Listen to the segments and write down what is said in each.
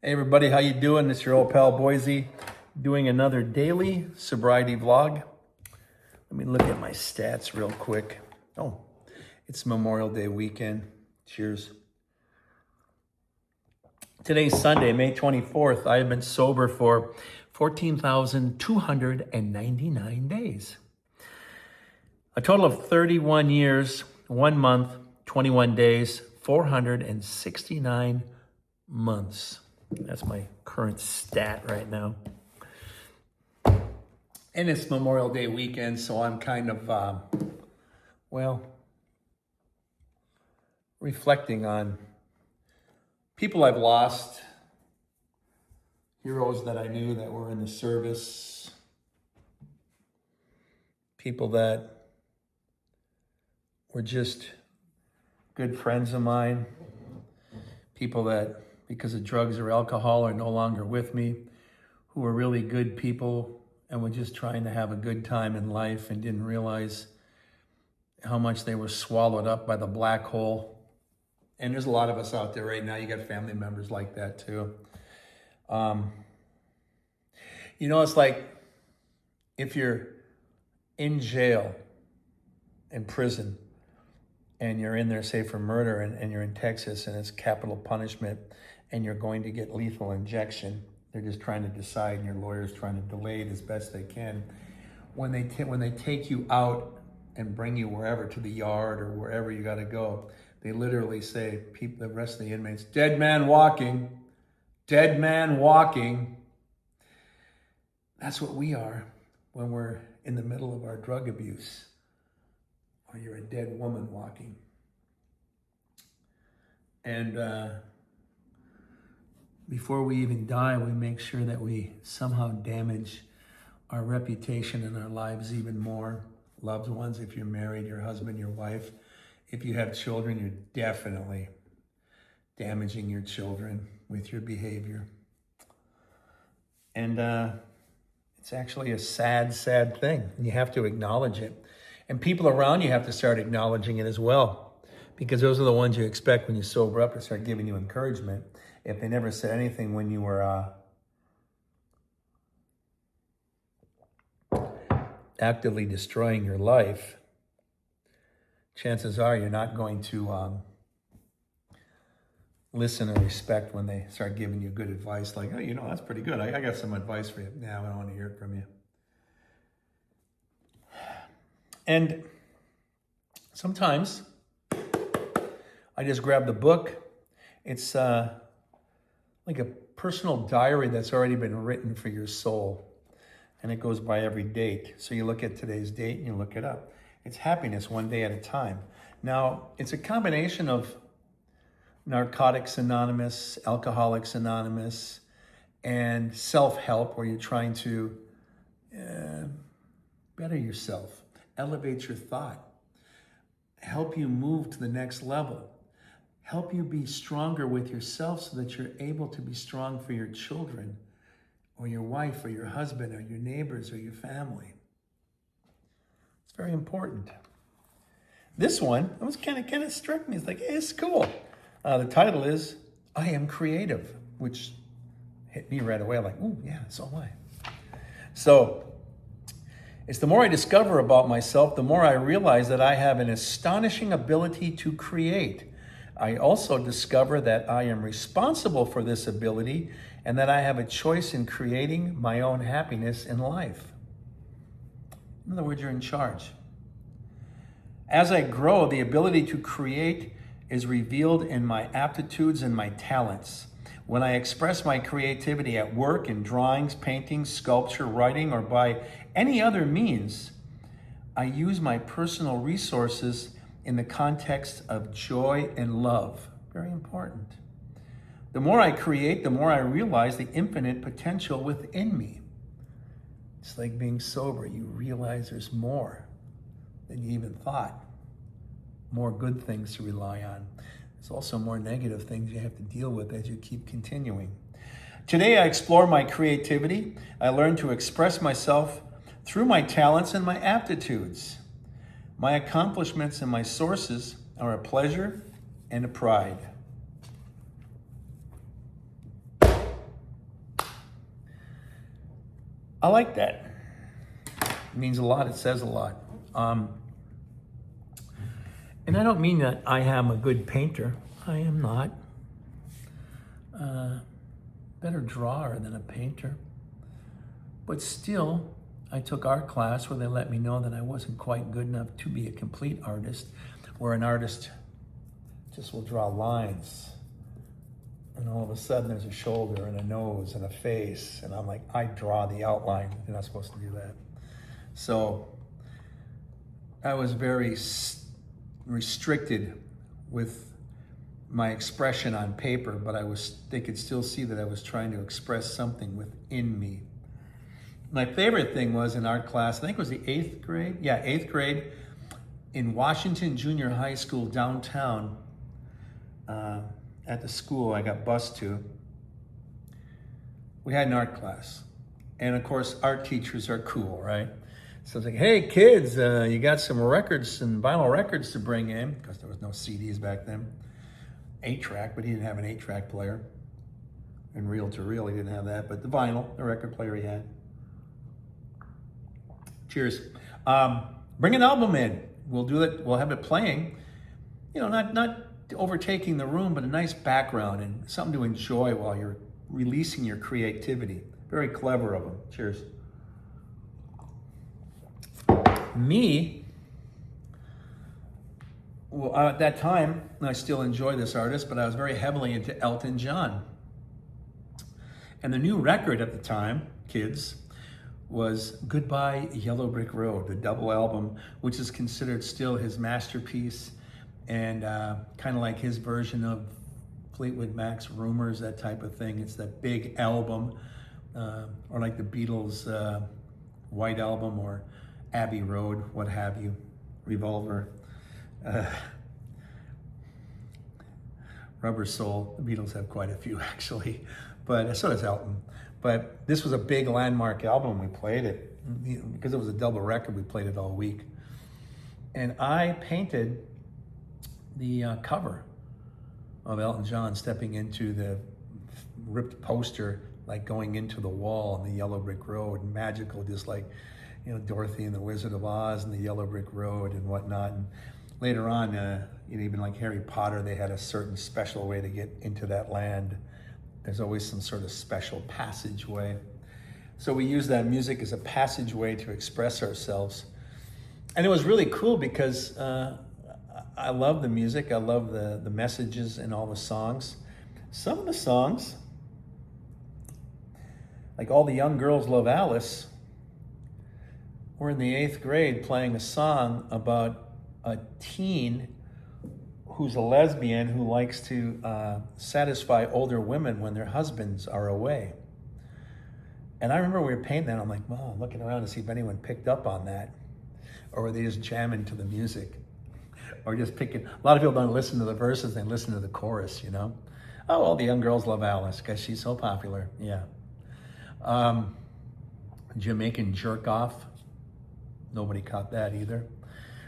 Hey everybody, how you doing? It's your old pal Boise doing another daily sobriety vlog. Let me look at my stats real quick. Oh, it's Memorial Day weekend. Cheers. Today's Sunday, May 24th. I have been sober for 14,299 days. A total of 31 years, 1 month, 21 days, 469 months. That's my current stat right now. And it's Memorial Day weekend, so I'm kind of, reflecting on people I've lost, heroes that I knew that were in the service, people that were just good friends of mine, people that, because of drugs or alcohol, are no longer with me, who were really good people and were just trying to have a good time in life and didn't realize how much they were swallowed up by the black hole. And there's a lot of us out there right now. You got family members like that too. It's like if you're in jail, in prison, and you're in there, say, for murder, and you're in Texas, and it's capital punishment, and you're going to get lethal injection. They're just trying to decide, and your lawyer's trying to delay it as best they can. When they take you out and bring you wherever, to the yard or wherever you got to go, they literally say, the rest of the inmates, dead man walking, dead man walking. That's what we are when we're in the middle of our drug abuse, or you're a dead woman walking. And before we even die, we make sure that we somehow damage our reputation and our lives even more. Loved ones, if you're married, your husband, your wife. If you have children, you're definitely damaging your children with your behavior. And it's actually a sad, sad thing. And you have to acknowledge it. And people around you have to start acknowledging it as well, because those are the ones you expect when you sober up to start giving you encouragement. If they never said anything when you were actively destroying your life, chances are you're not going to listen or respect when they start giving you good advice, like, oh, that's pretty good. I got some advice for you. Nah, I don't want to hear it from you. And sometimes I just grab the book. It's like a personal diary that's already been written for your soul. And it goes by every date. So you look at today's date and you look it up. It's happiness one day at a time. Now, it's a combination of Narcotics Anonymous, Alcoholics Anonymous, and self-help, where you're trying to better yourself, elevate your thought, help you move to the next level, help you be stronger with yourself so that you're able to be strong for your children or your wife or your husband or your neighbors or your family. It's very important. This one, it was kind of struck me. It's like, hey, it's cool. The title is I Am Creative, which hit me right away, like, ooh, yeah, so am I. So it's the more I discover about myself, the more I realize that I have an astonishing ability to create. I also discover that I am responsible for this ability and that I have a choice in creating my own happiness in life. In other words, you're in charge. As I grow, the ability to create is revealed in my aptitudes and my talents. When I express my creativity at work, in drawings, paintings, sculpture, writing, or by any other means, I use my personal resources in the context of joy and love. Very important. The more I create, the more I realize the infinite potential within me. It's like being sober. You realize there's more than you even thought. More good things to rely on. There's also more negative things you have to deal with as you keep continuing. Today I explore my creativity. I learn to express myself through my talents and my aptitudes. My accomplishments and my sources are a pleasure and a pride. I like that. It means a lot. It says a lot. And I don't mean that I am a good painter. I am not. Better drawer than a painter. But still, I took art class where they let me know that I wasn't quite good enough to be a complete artist, where an artist just will draw lines. And all of a sudden there's a shoulder and a nose and a face. And I'm like, I draw the outline. You're not supposed to do that. So I was very restricted with my expression on paper, but they could still see that I was trying to express something within me. My favorite thing was in art class, I think it was the 8th grade. Yeah, 8th grade in Washington Junior High School downtown. At the school I got bused to, we had an art class. And of course, art teachers are cool, right? So it's like, hey kids, you got some records and vinyl records to bring in, because there was no CDs back then. 8-track, but he didn't have an 8-track player. And reel to reel, he didn't have that, but the vinyl, the record player he had. Cheers. Bring an album in. We'll do it, we'll have it playing. You know, not overtaking the room, but a nice background and something to enjoy while you're releasing your creativity. Very clever of them. Cheers. Me, well, at that time, I still enjoy this artist, but I was very heavily into Elton John. And the new record at the time, kids, was Goodbye Yellow Brick Road, the double album, which is considered still his masterpiece. And kind of like his version of Fleetwood Mac's Rumors, that type of thing. It's that big album, or like the Beatles' White Album or Abbey Road, what have you, Revolver, Rubber Soul. The Beatles have quite a few actually, but so does Elton. But this was a big landmark album. We played it because it was a double record. We played it all week, and I painted the cover of Elton John stepping into the ripped poster, like going into the wall on the Yellow Brick Road, magical, just like, you know, Dorothy and the Wizard of Oz and the Yellow Brick Road and whatnot. And later on, you know, even like Harry Potter, they had a certain special way to get into that land. There's always some sort of special passageway. So we use that music as a passageway to express ourselves. And it was really cool because I love the music. I love the messages in all the songs. Some of the songs, like All the Young Girls Love Alice, we're in the 8th grade playing a song about a teen who's a lesbian who likes to satisfy older women when their husbands are away. And I remember we were painting that, I'm like, wow, looking around to see if anyone picked up on that. Or were they just jamming to the music? Or just picking, a lot of people don't listen to the verses, they listen to the chorus, you know? Oh, all the young girls love Alice because she's so popular, yeah. Jamaican Jerk Off, nobody caught that either.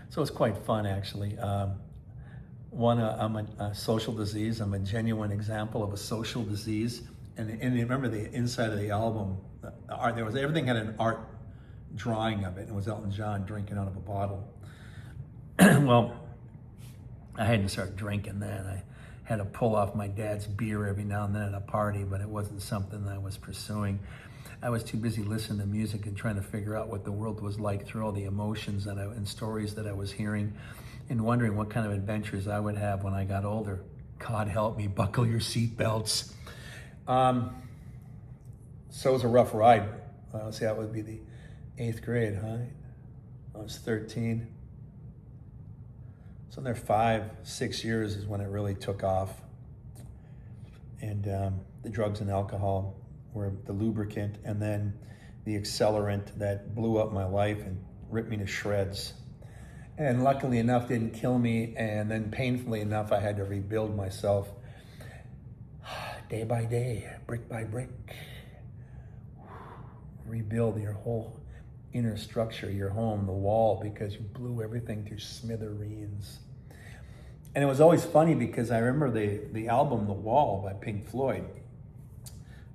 So it's quite fun, actually. I'm a social disease. I'm a genuine example of a social disease. And remember the inside of the album, the art, everything had an art drawing of it. It was Elton John drinking out of a bottle. Well, I hadn't started drinking then. I had to pull off my dad's beer every now and then at a party, but it wasn't something that I was pursuing. I was too busy listening to music and trying to figure out what the world was like through all the emotions and stories that I was hearing, and wondering what kind of adventures I would have when I got older. God help me, buckle your seatbelts. So it was a rough ride. Let's see, that would be the 8th grade, huh? I was 13. So in there 5-6 years is when it really took off. And the drugs and alcohol were the lubricant, and then the accelerant that blew up my life and ripped me to shreds. And luckily enough, didn't kill me, and then painfully enough, I had to rebuild myself day by day, brick by brick. Rebuild your whole inner structure, your home, the wall, because you blew everything to smithereens. And it was always funny because I remember the album The Wall by Pink Floyd,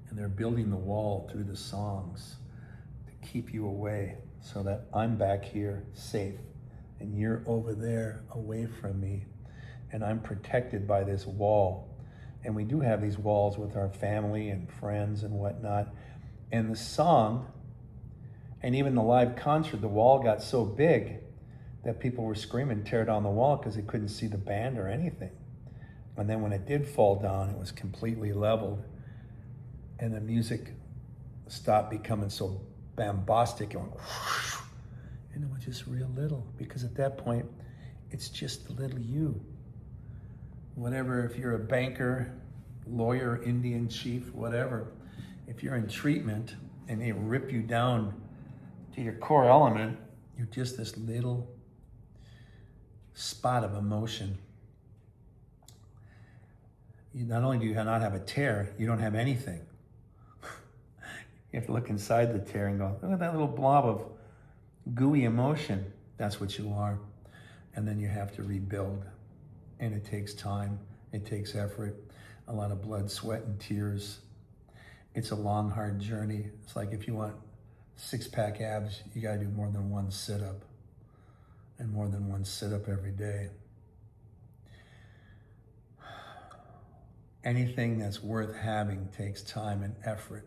and they're building the wall through the songs to keep you away so that I'm back here safe and you're over there away from me, and I'm protected by this wall. And we do have these walls with our family and friends and whatnot. And the song, and even the live concert, the wall got so big that people were screaming, tear down the wall, because they couldn't see the band or anything. And then when it did fall down, it was completely leveled. And the music stopped becoming so bombastic and went whoosh, and it was just real little, because at that point, it's just the little you. Whatever, if you're a banker, lawyer, Indian chief, whatever, if you're in treatment and they rip you down to your core element, you're just this little spot of emotion. You, not only do you not have a tear, you don't have anything. You have to look inside the tear and go, look at that little blob of gooey emotion. That's what you are. And then you have to rebuild. And it takes time, it takes effort, a lot of blood, sweat, and tears. It's a long, hard journey. It's like if you want six-pack abs, you gotta do more than one sit-up, and more than one sit-up every day. Anything that's worth having takes time and effort.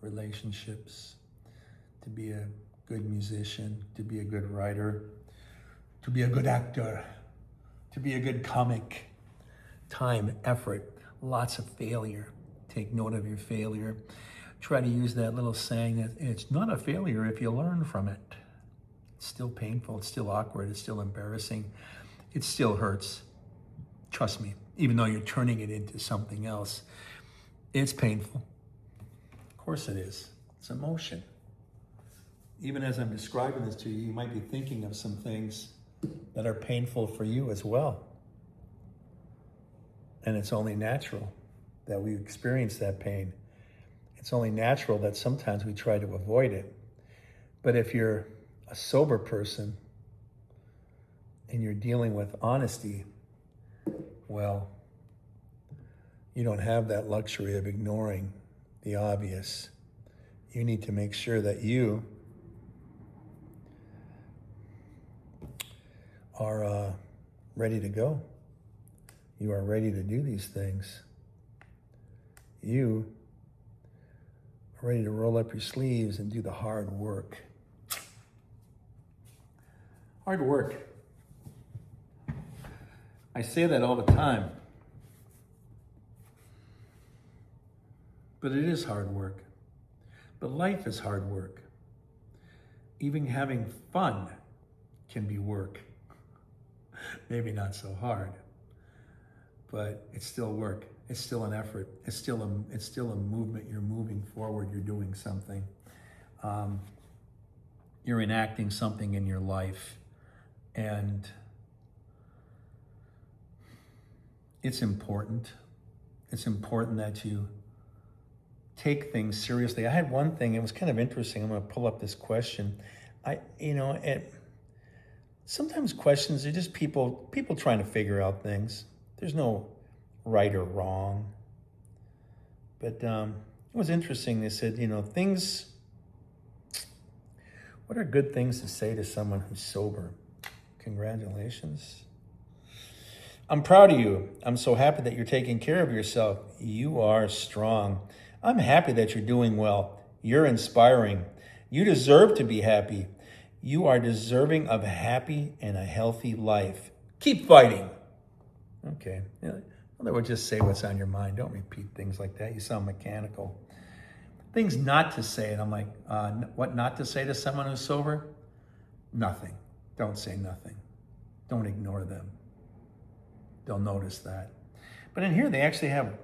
Relationships, to be a good musician, to be a good writer, to be a good actor, to be a good comic. Time, effort, lots of failure. Take note of your failure. Try to use that little saying that it's not a failure if you learn from it. It's still painful, it's still awkward, it's still embarrassing, it still hurts. Trust me, even though you're turning it into something else, it's painful. Of course it is. It's emotion. Even as I'm describing this to you, you might be thinking of some things that are painful for you as well. And it's only natural that we experience that pain. It's only natural that sometimes we try to avoid it. But if you're a sober person and you're dealing with honesty, well, you don't have that luxury of ignoring the obvious. You need to make sure that you are ready to go. You are ready to do these things. You are ready to roll up your sleeves and do the hard work. Hard work. I say that all the time. But it is hard work. But life is hard work. Even having fun can be work. Maybe not so hard, but it's still work. It's still an effort. It's still a movement. You're moving forward. You're doing something. You're enacting something in your life, and it's important. It's important that you take things seriously. I had one thing. It was kind of interesting. I'm going to pull up this question. Sometimes questions are just people trying to figure out things. There's no right or wrong. But it was interesting. They said, what are good things to say to someone who's sober? Congratulations. I'm proud of you. I'm so happy that you're taking care of yourself. You are strong. I'm happy that you're doing well. You're inspiring. You deserve to be happy. You are deserving of a happy and a healthy life. Keep fighting. Okay. In other words, just say what's on your mind. Don't repeat things like that. You sound mechanical. Things not to say. And I'm like, what not to say to someone who's sober? Nothing. Don't say nothing. Don't ignore them. They'll notice that. But in here, they actually have,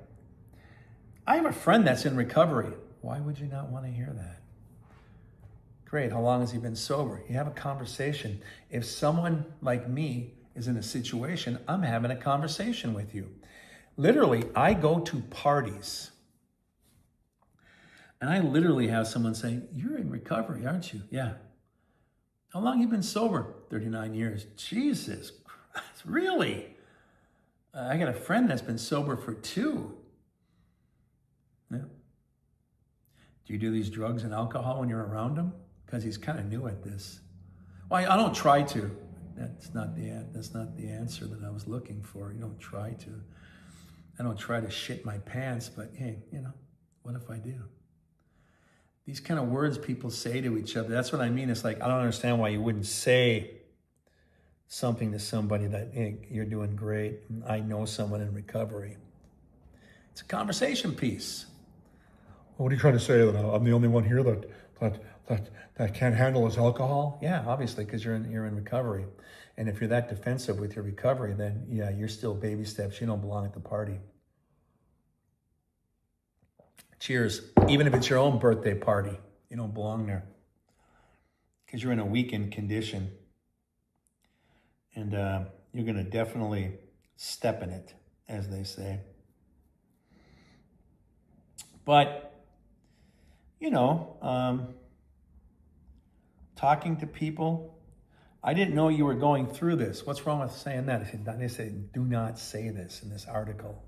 I have a friend that's in recovery. Why would you not want to hear that? Great. How long has he been sober? You have a conversation. If someone like me is in a situation, I'm having a conversation with you. Literally, I go to parties and I literally have someone say, you're in recovery, aren't you? Yeah. How long have you been sober? 39 years. Jesus Christ, really? I got a friend that's been sober for 2. Yeah. Do you do these drugs and alcohol when you're around him? Because he's kind of new at this. Well, I don't try to. That's not the answer that I was looking for. You don't try to. I don't try to shit my pants, but hey, what if I do? These kind of words people say to each other, that's what I mean. It's like, I don't understand why you wouldn't say something to somebody that, hey, you're doing great. I know someone in recovery. It's a conversation piece. What are you trying to say? That I'm the only one here that can't handle his alcohol? Yeah, obviously, because you're in recovery. And if you're that defensive with your recovery, then yeah, you're still baby steps. You don't belong at the party. Cheers. Even if it's your own birthday party, you don't belong there. Because you're in a weakened condition. And you're going to definitely step in it, as they say. But, talking to people, I didn't know you were going through this. What's wrong with saying that? They said, do not say this in this article.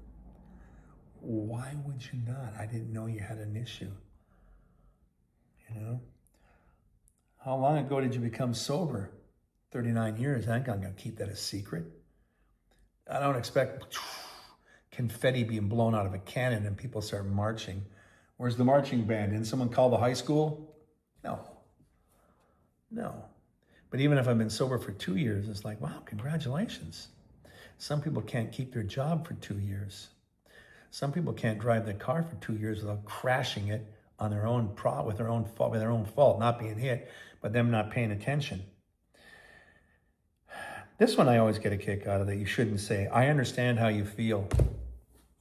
Why would you not? I didn't know you had an issue. How long ago did you become sober? 39 years. I think I'm going to keep that a secret. I don't expect confetti being blown out of a cannon and people start marching. Where's the marching band? Didn't someone call the high school? No. But even if I've been sober for 2 years, it's like, wow, congratulations. Some people can't keep their job for 2 years. Some people can't drive their car for 2 years without crashing it on their own with their own fault, not being hit, but them not paying attention. This one I always get a kick out of, that you shouldn't say, I understand how you feel.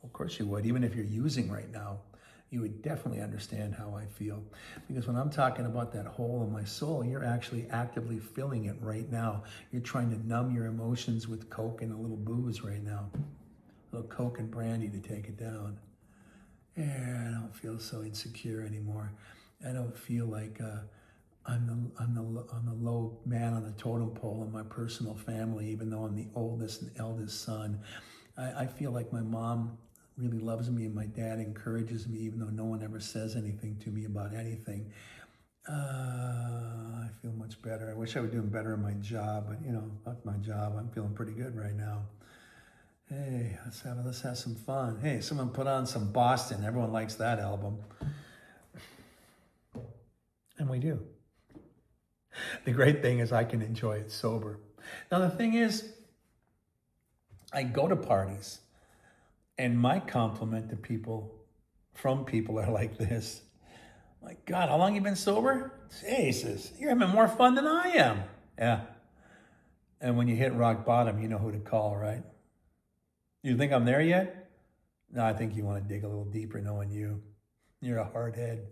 Of course you would. Even if you're using right now, you would definitely understand how I feel. Because when I'm talking about that hole in my soul, you're actually actively filling it right now. You're trying to numb your emotions with Coke and a little booze right now. A little Coke and brandy to take it down. Yeah, I don't feel so insecure anymore. I don't feel like I'm the low man on the totem pole in my personal family, even though I'm the oldest and eldest son. I feel like my mom really loves me and my dad encourages me, even though no one ever says anything to me about anything. I feel much better. I wish I were doing better in my job, but fuck my job. I'm feeling pretty good right now. Hey, let's have some fun. Hey, someone put on some Boston. Everyone likes that album. And we do. The great thing is I can enjoy it sober. Now the thing is, I go to parties and my compliment to people from people are like this. My God, how long you been sober? Jesus, you're having more fun than I am. Yeah. And when you hit rock bottom, you know who to call, right? You think I'm there yet? No, I think you want to dig a little deeper knowing you. You're a hard head.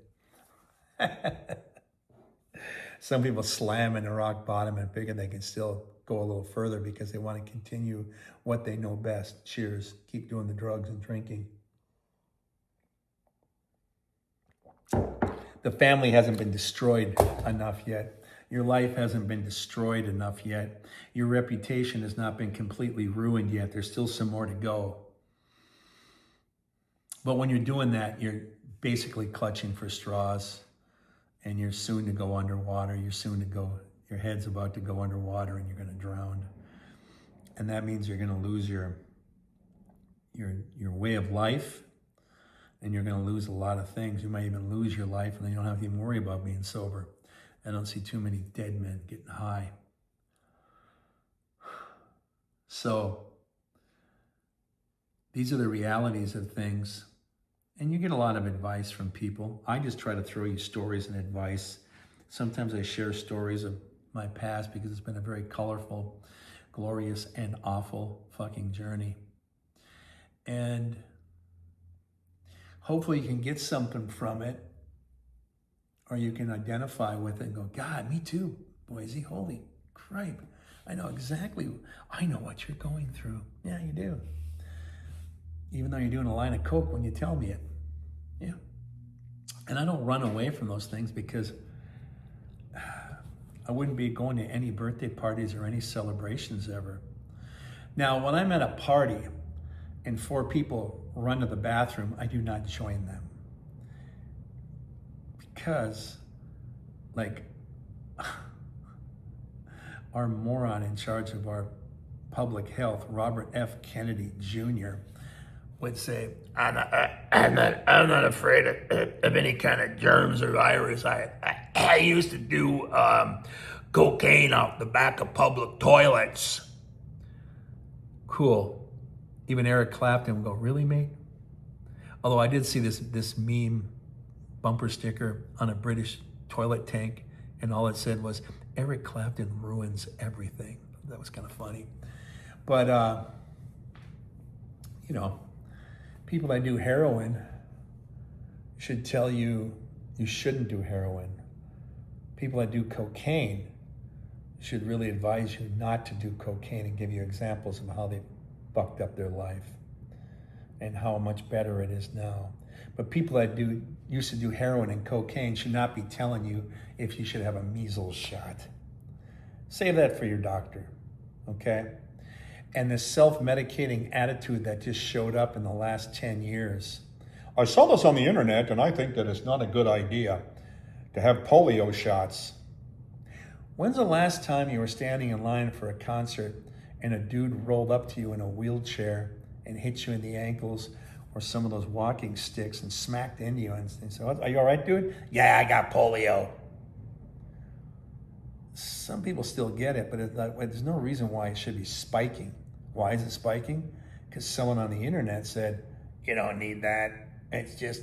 Some people slam into rock bottom and figure they can still go a little further because they want to continue what they know best. Cheers. Keep doing the drugs and drinking. The family hasn't been destroyed enough yet. Your life hasn't been destroyed enough yet. Your reputation has not been completely ruined yet. There's still some more to go. But when you're doing that, you're basically clutching for straws and you're soon to go underwater. Your head's about to go underwater and you're going to drown. And that means you're going to lose your way of life, and you're going to lose a lot of things. You might even lose your life, and then you don't have to even worry about being sober. I don't see too many dead men getting high. So these are the realities of things. And you get a lot of advice from people. I just try to throw you stories and advice. Sometimes I share stories of my past because it's been a very colorful, glorious, and awful fucking journey. And hopefully you can get something from it, or you can identify with it and go, God, me too, Boise, holy cripe. I know what you're going through. Yeah, you do. Even though you're doing a line of Coke when you tell me it. Yeah. And I don't run away from those things because I wouldn't be going to any birthday parties or any celebrations ever. Now, when I'm at a party and 4 people run to the bathroom, I do not join them. because, like, our moron in charge of our public health, Robert F. Kennedy Jr., would say, I'm not afraid of any kind of germs or virus. I used to do cocaine off the back of public toilets. Cool. Even Eric Clapton would go, really, mate? Although I did see this meme bumper sticker on a British toilet tank, and all it said was, Eric Clapton ruins everything. That was kind of funny. But, you know, people that do heroin should tell you you shouldn't do heroin. People that do cocaine should really advise you not to do cocaine and give you examples of how they fucked up their life and how much better it is now. But people that used to do heroin and cocaine should not be telling you if you should have a measles shot. Save that for your doctor, okay? And this self-medicating attitude that just showed up in the last 10 years. I saw this on the internet, and I think that it's not a good idea to have polio shots. When's the last time you were standing in line for a concert and a dude rolled up to you in a wheelchair and hit you in the ankles or some of those walking sticks and smacked into you and said, are you all right, dude? Yeah, I got polio. Some people still get it, but there's no reason why it should be spiking. Why is it spiking? Because someone on the internet said, you don't need that. It's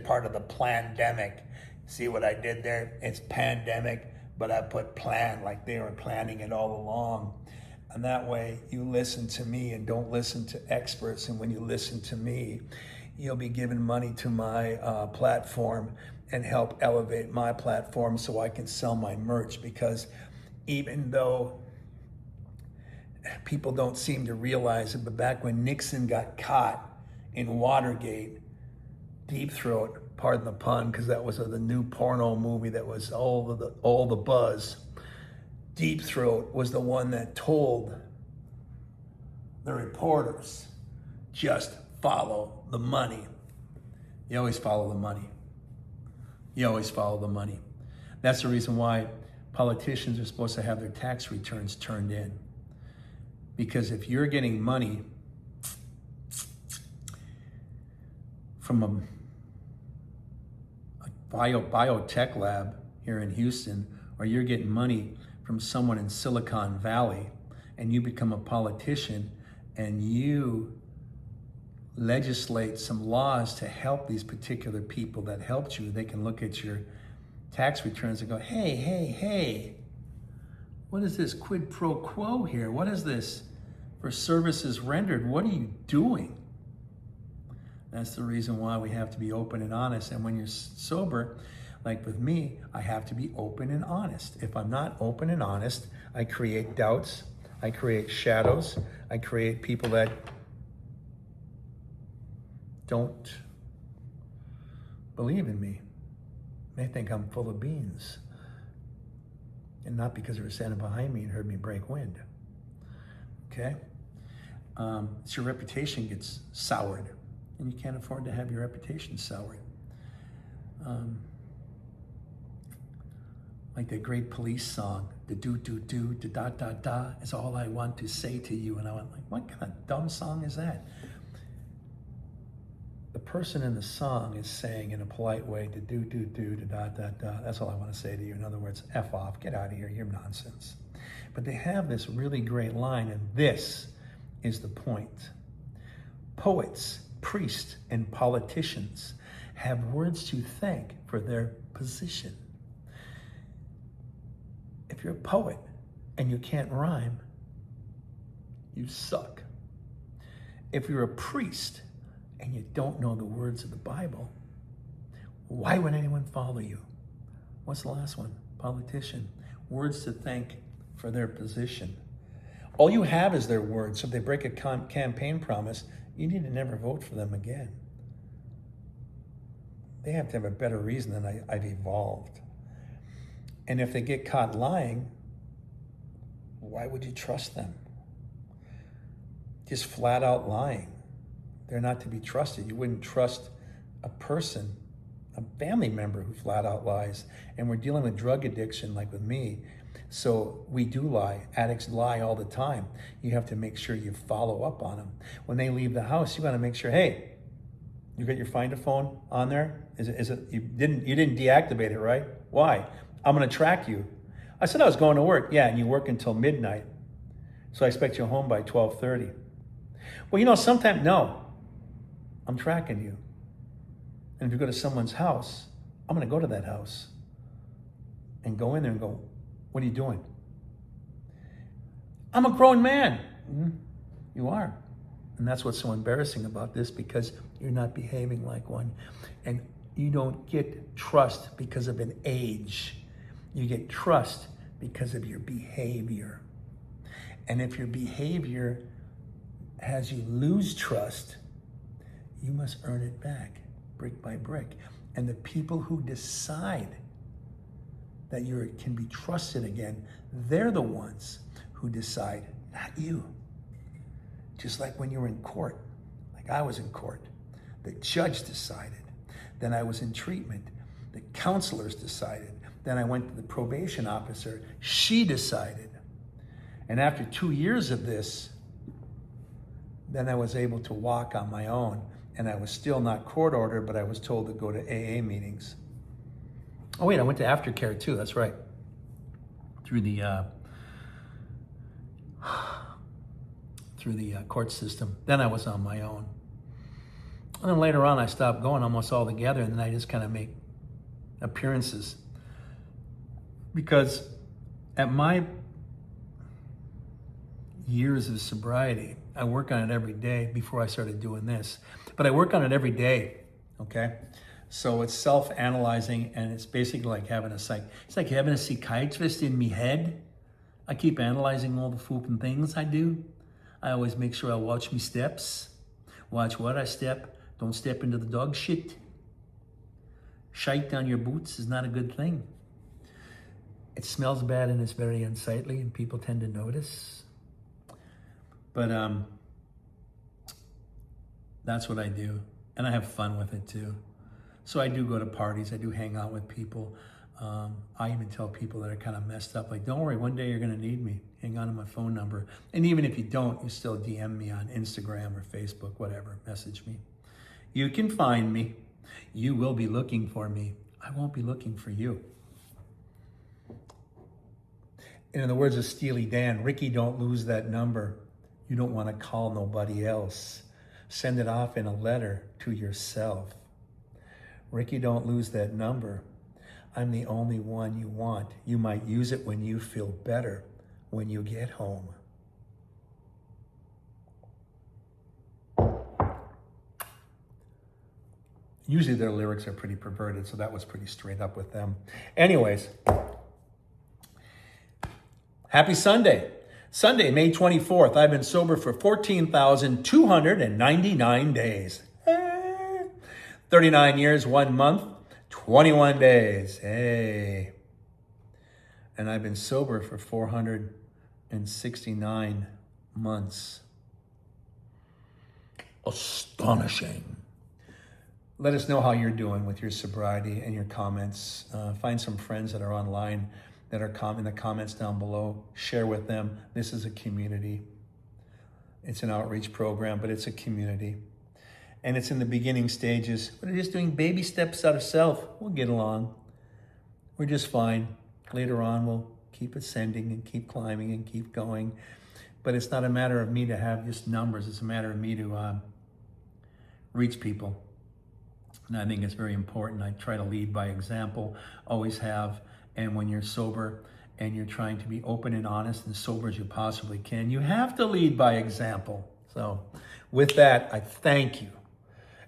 part of the pandemic. See what I did there? It's pandemic, but I put plan like they were planning it all along. And that way you listen to me and don't listen to experts. And when you listen to me, you'll be giving money to my platform and help elevate my platform so I can sell my merch. Because even though people don't seem to realize it, but back when Nixon got caught in Watergate, Deep Throat, pardon the pun, because that was the new porno movie that was all the buzz. Deep Throat was the one that told the reporters, just follow the money. You always follow the money. You always follow the money. That's the reason why politicians are supposed to have their tax returns turned in. Because if you're getting money from a biotech lab here in Houston, or you're getting money from someone in Silicon Valley, and you become a politician and you legislate some laws to help these particular people that helped you, they can look at your tax returns and go, hey, what is this quid pro quo here? What is this for services rendered? What are you doing? That's the reason why we have to be open and honest. And when you're sober, like with me, I have to be open and honest. If I'm not open and honest, I create doubts, I create shadows, I create people that don't believe in me. They think I'm full of beans. And not because they were standing behind me and heard me break wind. Okay? So your reputation gets soured. And you can't afford to have your reputation soured. Like that great Police song, the do, the da, is all I want to say to you. And I went like, what kind of dumb song is that? The person in the song is saying in a polite way, the do, the da. That's all I want to say to you. In other words, F off, get out of here, you're nonsense. But they have this really great line, and this is the point. Poets, priests, and politicians have words to thank for their position. If you're a poet and you can't rhyme, you suck. If you're a priest and you don't know the words of the Bible, why would anyone follow you? What's the last one? Politician. Words to thank for their position. All you have is their words. So if they break a campaign promise, you need to never vote for them again. They have to have a better reason than I've evolved. And if they get caught lying, why would you trust them? Just flat out lying. They're not to be trusted. You wouldn't trust a person a family member who flat out lies. And we're dealing with drug addiction like with me. So we do lie. Addicts lie all the time. You have to make sure you follow up on them. When they leave the house, you got to make sure, hey, you got your Find a phone on there? Is it you didn't deactivate it, right? Why? I'm going to track you. I said I was going to work. Yeah, and you work until midnight. So I expect you home by 12:30. Well, sometimes, no, I'm tracking you. And if you go to someone's house, I'm going to go to that house and go in there and go, what are you doing? I'm a grown man. You are. And that's what's so embarrassing about this, because you're not behaving like one. And you don't get trust because of an age. You get trust because of your behavior. And if your behavior has you lose trust, you must earn it back brick by brick. And the people who decide that you can be trusted again, they're the ones who decide, not you. Just like when you were in court, like I was in court, the judge decided. Then I was in treatment, the counselors decided. Then I went to the probation officer, she decided. And after 2 years of this, then I was able to walk on my own. And I was still not court ordered, but I was told to go to AA meetings. Oh wait, I went to aftercare too, that's right. Through the court system. Then I was on my own. And then later on I stopped going almost altogether, and then I just kind of make appearances. Because at my years of sobriety, I work on it every day before I started doing this. But I work on it every day, okay? So it's self-analyzing, and it's basically like having it's like having a psychiatrist in me head. I keep analyzing all the fucking things I do. I always make sure I watch me steps. Watch what I step. Don't step into the dog shit. Shite down your boots is not a good thing. It smells bad and it's very unsightly, and people tend to notice. But that's what I do. And I have fun with it too. So I do go to parties. I do hang out with people. I even tell people that are kind of messed up, like, don't worry, one day you're going to need me. Hang on to my phone number. And even if you don't, you still DM me on Instagram or Facebook, whatever. Message me. You can find me. You will be looking for me. I won't be looking for you. And in the words of Steely Dan, Ricky, don't lose that number. You don't want to call nobody else. Send it off in a letter to yourself. Ricky, don't lose that number. I'm the only one you want. You might use it when you feel better, when you get home. Usually their lyrics are pretty perverted, so that was pretty straight up with them. Anyways, happy Sunday. Sunday, May 24th. I've been sober for 14,299 days. 39 years, 1 month, 21 days. Hey. And I've been sober for 469 months. Astonishing. Let us know how you're doing with your sobriety and your comments. Find some friends that are online that are in the comments down below. Share with them. This is a community. It's an outreach program, but it's a community. And it's in the beginning stages. We're just doing baby steps out of self. We'll get along. We're just fine. Later on, we'll keep ascending and keep climbing and keep going. But it's not a matter of me to have just numbers. It's a matter of me to reach people. And I think it's very important. I try to lead by example, always have. And when you're sober and you're trying to be open and honest and sober as you possibly can, you have to lead by example. So with that, I thank you.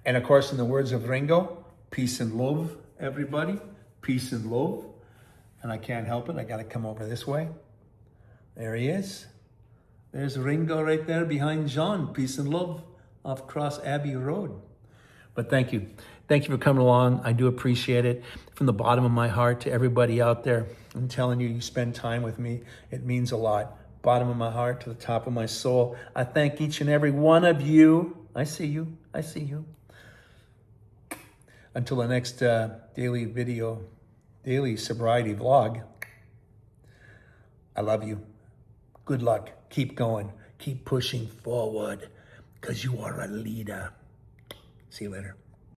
And of course, in the words of Ringo, peace and love, everybody. Peace and love. And I can't help it. I got to come over this way. There he is. There's Ringo right there behind John. Peace and love off Cross Abbey Road. But thank you. Thank you for coming along. I do appreciate it. From the bottom of my heart to everybody out there, I'm telling you, you spend time with me. It means a lot. Bottom of my heart to the top of my soul. I thank each and every one of you. I see you. I see you. Until the next daily sobriety vlog, I love you. Good luck. Keep going. Keep pushing forward because you are a leader. See you later.